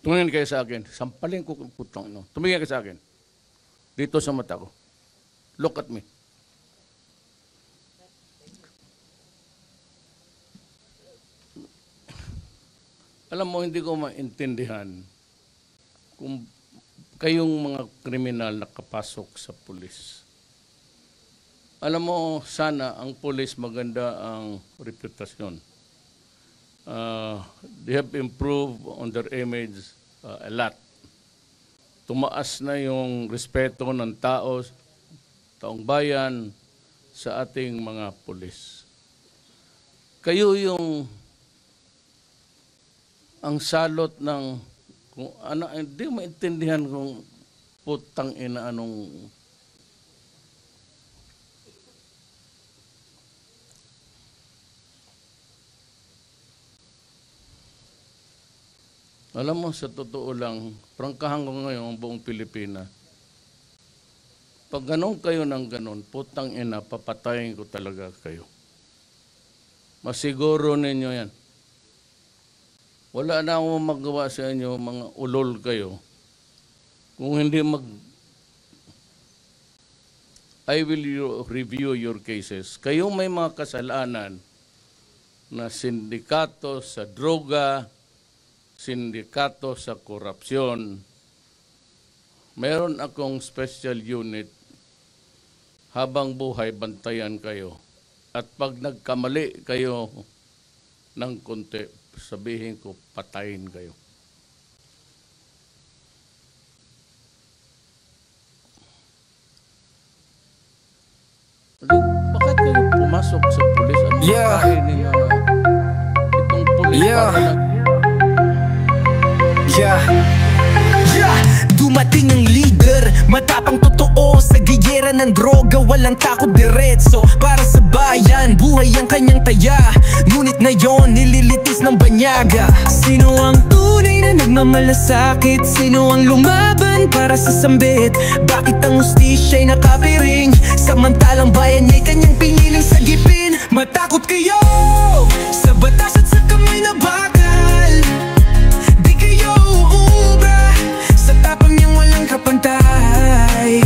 Tumingin kayo sa akin. Sampalin ko kung putang ino. Tumingin kayo sa akin. Dito sa mata ko. Look at me. Alam mo, hindi ko maintindihan kung kayong mga kriminal nakapasok sa pulis. Alam mo, sana ang pulis maganda ang reputasyon. They have improved on their image a lot. Tumaas na yung respeto ng tao, taong bayan sa ating mga pulis. Kayo yung ang salot ng kung ano, hindi maintindihan kung putang ina anong alam mo, sa totoo lang, prangkahan ko ngayon ang buong Pilipinas. Pag ganon kayo ng ganon, putang ina, papatayin ko talaga kayo. Masiguro ninyo yan. Wala na akong magawa sa inyo, mga ulol kayo. Kung hindi I will review your cases. Kayo may mga kasalanan na sindikato sa droga, sindikato sa korupsyon. Meron akong special unit, habang buhay bantayan kayo. At pag nagkamali kayo ng konti, sabihin ko, patayin kayo. Bakit kayo pumasok sa pulis? Ano kain ninyo na itong pulis para lang? Dumating ang leader, matapang totoo sa giyera ng droga, walang takot diretso para sa bayan, buhay ang kanyang taya. Ngunit ngayon nililitis ng banyaga. Sino ang tunay na nagmamalasakit? Sino ang lumaban para sa sambit? Bakit ang hustisya'y nakapiring, samantalang bayan niya'y kanyang piniling sagipin? Matakot kayo sa batas at sa kamay na bakal. Di kayo uubra sa tapang niyang walang kapantay.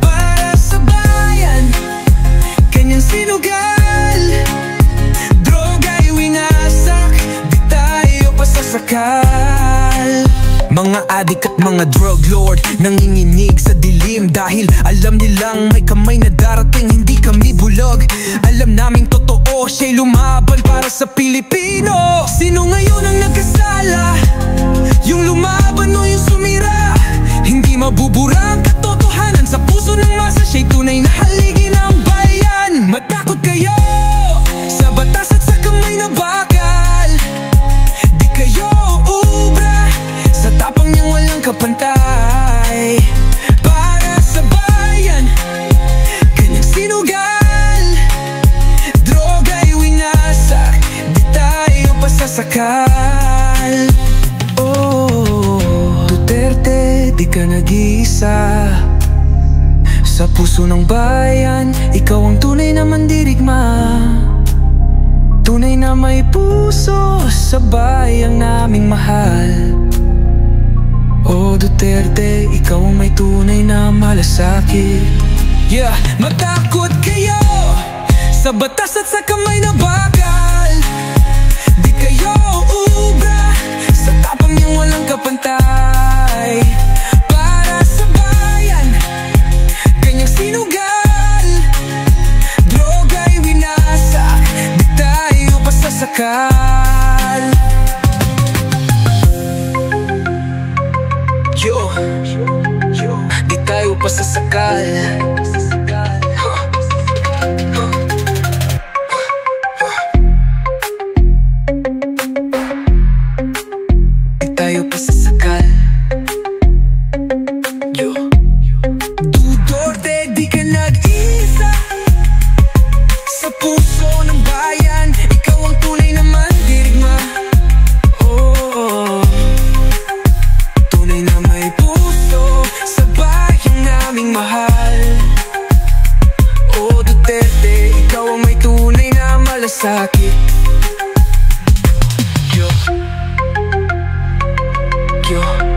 Para sa bayan, kanyang sinugal, droga'y winasak, di tayo pasasakal. Mga adik at mga drug lord nanginginig sa dilim, dahil alam nilang may kamay na darating, hindi kami bulog. Alam naming totoo, siya'y lumaban para sa Pilipino. Sino ngayon ang nagkasala? Yung lumaban o yung sumira? Hindi mabubura ang katotohanan sa puso ng masa, siya'y tunay na haligi ng bayan. Matakot kayo sa batas at sa kamay na bakal. Di kayo ubra sa tapang niyang walang kapantay. Para sa bayan, kanyang sinugal, droga'y winasak, di tayo pasasakal. Oh, Duterte, di ka nag-iisa. Sa puso ng bayan, ikaw ang tunay na mandirigma. Tunay na may puso sa bayang naming mahal. Oh Duterte, ikaw ang may tunay na malasakit. Matakot kayo sa batas at sa kamay na bakal. Di kayo ubra sa tapang niyang walang kapantay. Para sa bayan, kanyang sinugal, droga'y winasak, di tayo pasasakal. Di tayo pasasakal. tayo